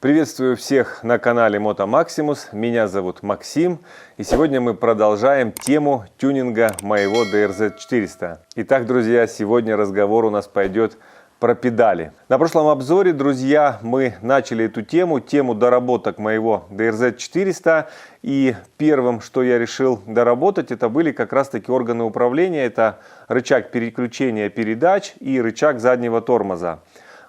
Приветствую всех на канале Moto Maximus, меня зовут Максим, и сегодня мы продолжаем тему тюнинга моего DRZ400. Итак, друзья, сегодня разговор у нас пойдет про педали. На прошлом обзоре, друзья, мы начали эту тему доработок моего DRZ400, и первым, что я решил доработать, это были как раз таки органы управления, это рычаг переключения передач и рычаг заднего тормоза.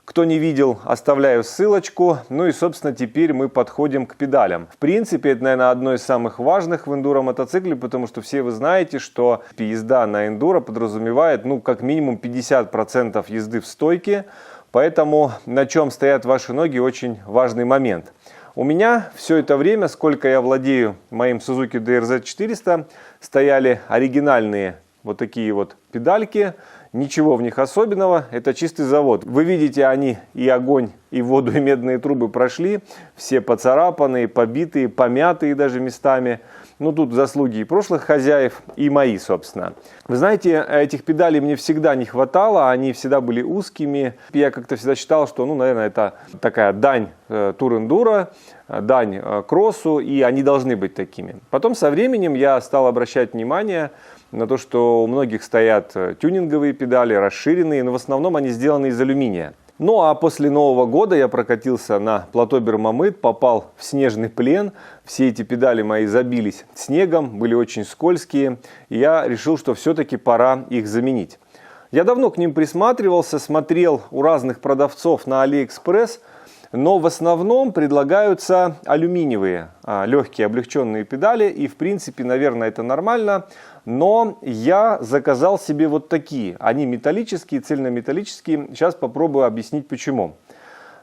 Кто не видел, оставляю ссылочку. Ну и, собственно, теперь мы подходим к педалям. В принципе, это, наверное, одно из самых важных в эндуро мотоцикле, потому что все вы знаете, что езда на эндуро подразумевает, как минимум 50% езды в стойке. Поэтому на чем стоят ваши ноги, очень важный момент. У меня все это время, сколько я владею моим Suzuki DRZ400, стояли оригинальные вот такие вот педальки. Ничего в них особенного, это чистый завод. Вы видите, они и огонь, и воду, и медные трубы прошли. Все поцарапанные, побитые, помятые даже местами. Тут заслуги и прошлых хозяев, и мои, собственно. Вы знаете, этих педалей мне всегда не хватало, они всегда были узкими. Я как-то всегда считал, что, наверное, это такая дань тур-эндуро, дань кроссу, и они должны быть такими. Потом со временем я стал обращать внимание на то, что у многих стоят тюнинговые педали, расширенные, но в основном они сделаны из алюминия. А после Нового года я прокатился на плато Бермамыт, попал в снежный плен. Все эти педали мои забились снегом, были очень скользкие. И я решил, что все-таки пора их заменить. Я давно к ним присматривался, смотрел у разных продавцов на AliExpress. Но в основном предлагаются алюминиевые, легкие облегченные педали. И в принципе, наверное, это нормально. Но я заказал себе вот такие. Они металлические, цельнометаллические. Сейчас попробую объяснить почему.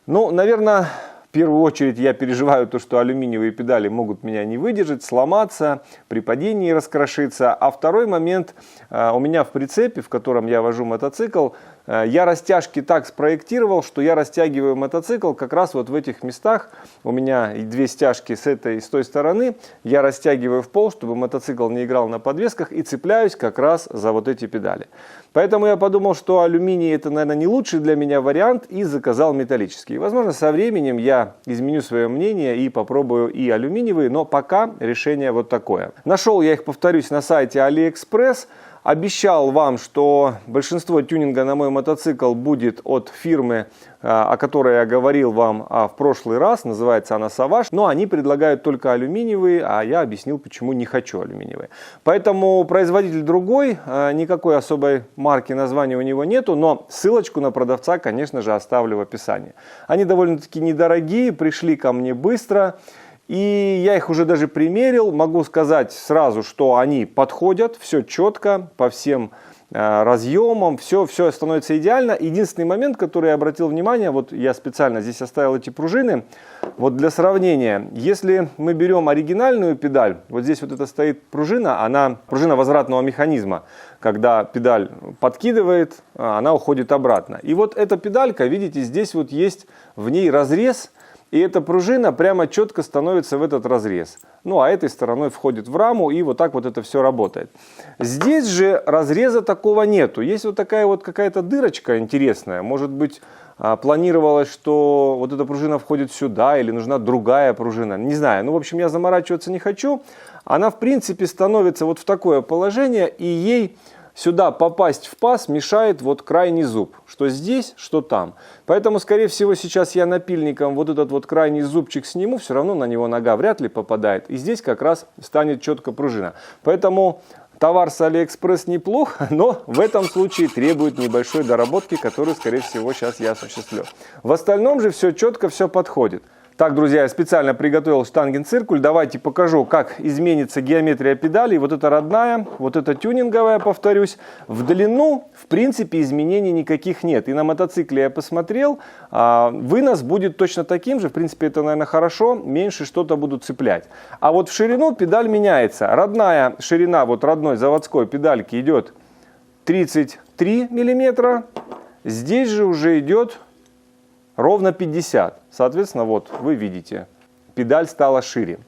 Наверное, в первую очередь я переживаю то, что алюминиевые педали могут меня не выдержать, сломаться, при падении раскрошиться. А второй момент, у меня в прицепе, в котором я вожу мотоцикл, я растяжки так спроектировал, что я растягиваю мотоцикл как раз вот в этих местах. У меня две стяжки с этой и с той стороны. Я растягиваю в пол, чтобы мотоцикл не играл на подвесках, и цепляюсь как раз за вот эти педали. Поэтому я подумал, что алюминий это, наверное, не лучший для меня вариант, и заказал металлический. Возможно, со временем я изменю свое мнение и попробую и алюминиевые, но пока решение вот такое. Нашел я их, повторюсь, на сайте AliExpress. Обещал вам, что большинство тюнинга на мой мотоцикл будет от фирмы, о которой я говорил вам в прошлый раз. Называется она Savage. Но они предлагают только алюминиевые, а я объяснил, почему не хочу алюминиевые. Поэтому производитель другой, никакой особой марки, названия у него нету. Но ссылочку на продавца, конечно же, оставлю в описании. Они довольно-таки недорогие, пришли ко мне быстро. И я их уже даже примерил, могу сказать сразу, что они подходят, все четко, по всем разъемам, все становится идеально. Единственный момент, который я обратил внимание, вот я специально здесь оставил эти пружины, вот для сравнения, если мы берем оригинальную педаль, вот здесь вот это стоит пружина, она пружина возвратного механизма, когда педаль подкидывает, она уходит обратно. И вот эта педалька, видите, здесь вот есть в ней разрез. И эта пружина прямо четко становится в этот разрез. А этой стороной входит в раму, и вот так вот это все работает. Здесь же разреза такого нету. Есть вот такая вот какая-то дырочка интересная. Может быть, планировалось, что вот эта пружина входит сюда, или нужна другая пружина. Не знаю. В общем, я заморачиваться не хочу. Она, в принципе, становится вот в такое положение, и ей сюда попасть в паз мешает вот крайний зуб, что здесь, что там. Поэтому, скорее всего, сейчас я напильником вот этот вот крайний зубчик сниму, все равно на него нога вряд ли попадает. И здесь как раз станет четко пружина. Поэтому товар с AliExpress неплох, но в этом случае требует небольшой доработки, которую, скорее всего, сейчас я осуществлю. В остальном же все четко, все подходит. Так, друзья, я специально приготовил штангенциркуль. Давайте покажу, как изменится геометрия педалей. Вот это родная, вот это тюнинговая, повторюсь. В длину, в принципе, изменений никаких нет. И на мотоцикле я посмотрел, вынос будет точно таким же. В принципе, это, наверное, хорошо. Меньше что-то буду цеплять. А вот в ширину педаль меняется. Родная ширина вот родной заводской педальки идет 33 миллиметра. Здесь же уже идет ровно 50. Соответственно, вот вы видите, педаль стала шире.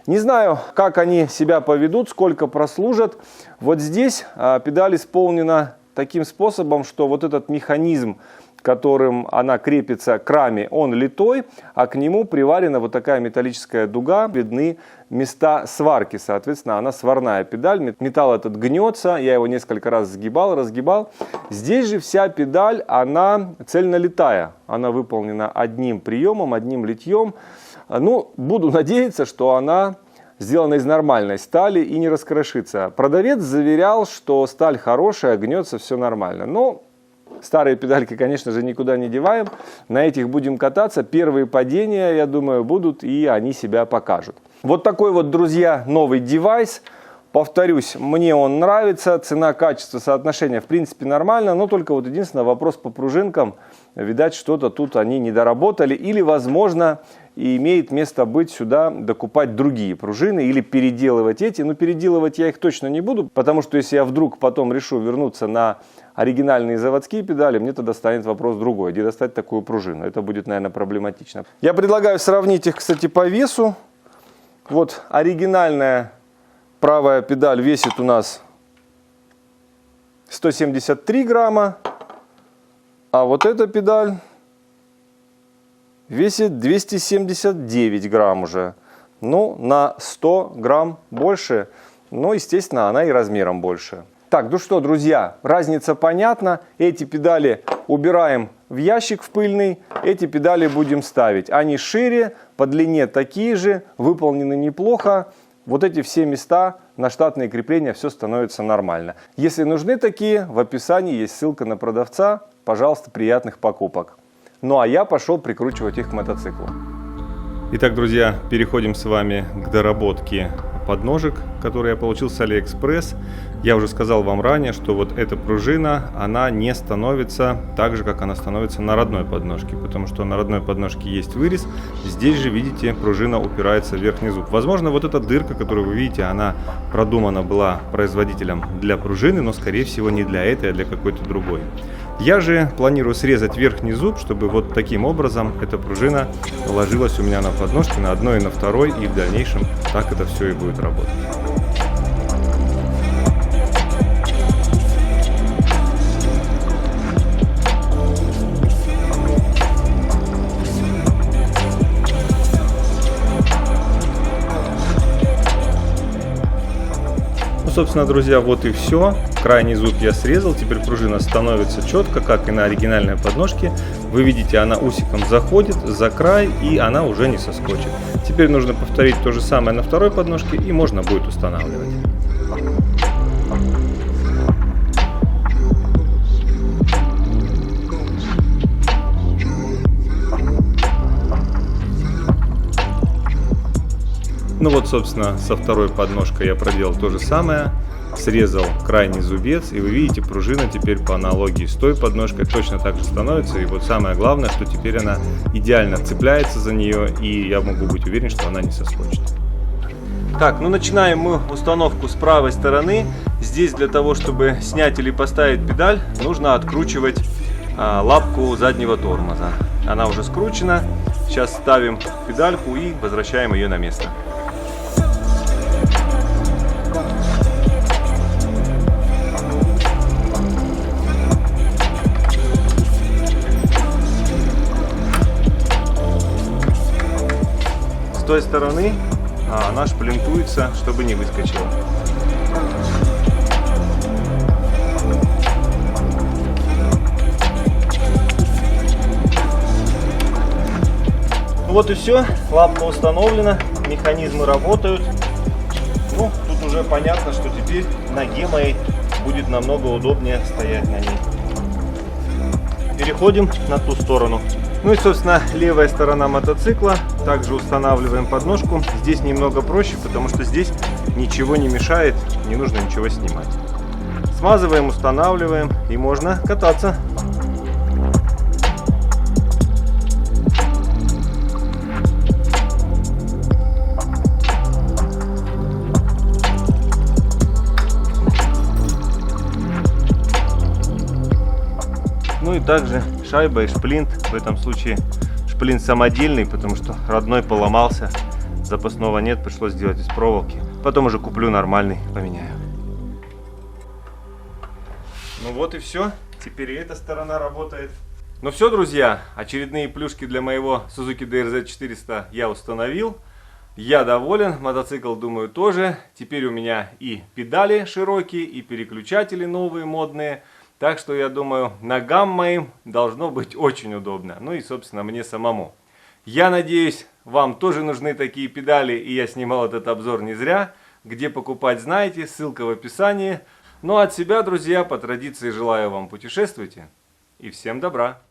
Не знаю, как они себя поведут, сколько прослужат. Вот здесь педаль исполнена таким способом, что вот этот механизм которым она крепится к раме, он литой, а к нему приварена вот такая металлическая дуга, видны места сварки, соответственно, она сварная педаль, металл этот гнется, я его несколько раз сгибал, разгибал. Здесь же вся педаль, она цельнолитая, она выполнена одним приемом, одним литьем. Ну, буду надеяться, что она сделана из нормальной стали и не раскрошится. Продавец заверял, что сталь хорошая, гнется, все нормально. Но старые педальки, конечно же, никуда не деваем. На этих будем кататься. Первые падения, я думаю, будут, и они себя покажут. Вот такой вот, друзья, новый девайс. Повторюсь, мне он нравится. Цена-качество, соотношение, в принципе, нормально. Но только вот единственный вопрос по пружинкам. Видать, что-то тут они не доработали. Или, возможно, и имеет место быть сюда докупать другие пружины или переделывать эти. Но переделывать я их точно не буду, потому что если я вдруг потом решу вернуться на оригинальные заводские педали, мне тогда станет вопрос другой, где достать такую пружину. Это будет, наверное, проблематично. Я предлагаю сравнить их, кстати, по весу. Вот оригинальная правая педаль весит у нас 173 грамма, а вот эта педаль весит 279 грамм уже. Ну, на 100 грамм больше. Ну, естественно, она и размером больше. Так, ну что, друзья, разница понятна. Эти педали убираем в ящик в пыльный, эти педали будем ставить. Они шире, по длине такие же, выполнены неплохо. Вот эти все места на штатные крепления, все становится нормально. Если нужны такие, в описании есть ссылка на продавца. Пожалуйста, приятных покупок. Ну а я пошел прикручивать их к мотоциклу. Итак, друзья, переходим с вами к доработке подножек, которые я получил с AliExpress. Я уже сказал вам ранее, что вот эта пружина, она не становится так же, как она становится на родной подножке, потому что на родной подножке есть вырез. Здесь же, видите, пружина упирается в верхний зуб. Возможно, вот эта дырка, которую вы видите, она продумана была производителем для пружины, но, скорее всего, не для этой, а для какой-то другой. Я же планирую срезать верхний зуб, чтобы вот таким образом эта пружина ложилась у меня на подножке, на одной и на второй, и в дальнейшем так это все и будет работать. Собственно, друзья, вот и все. Крайний зуб я срезал. Теперь пружина становится четко, как и на оригинальной подножке. Вы видите, она усиком заходит за край, и она уже не соскочит. Теперь нужно повторить то же самое на второй подножке, и можно будет устанавливать. Ну вот, собственно, со второй подножкой я проделал то же самое. Срезал крайний зубец, и вы видите, пружина теперь по аналогии с той подножкой точно так же становится. И вот самое главное, что теперь она идеально цепляется за нее, и я могу быть уверен, что она не соскочит. Так, ну начинаем мы установку с правой стороны. Здесь для того, чтобы снять или поставить педаль, нужно откручивать лапку заднего тормоза. Она уже скручена. Сейчас ставим педальку и возвращаем ее на место. С той стороны она шплинтуется, чтобы не выскочила. Вот и все, лапка установлена, механизмы работают. Ну, тут уже понятно, что теперь ноге моей будет намного удобнее стоять на ней. Переходим на ту сторону. Ну и, собственно, левая сторона мотоцикла. Также устанавливаем подножку. Здесь немного проще, потому что здесь ничего не мешает, не нужно ничего снимать. Смазываем, устанавливаем, и можно кататься. Ну и также шайба и шплинт. В этом случае шплинт самодельный, потому что родной поломался. Запасного нет, пришлось сделать из проволоки. Потом уже куплю нормальный, поменяю. Ну вот и все. Теперь и эта сторона работает. Ну все, друзья, очередные плюшки для моего Suzuki DRZ400 я установил. Я доволен, мотоцикл, думаю, тоже. Теперь у меня и педали широкие, и переключатели новые, модные. Так что, я думаю, ногам моим должно быть очень удобно. Ну и, собственно, мне самому. Я надеюсь, вам тоже нужны такие педали, и я снимал этот обзор не зря. Где покупать, знаете, ссылка в описании. Ну а от себя, друзья, по традиции желаю вам путешествуйте и всем добра!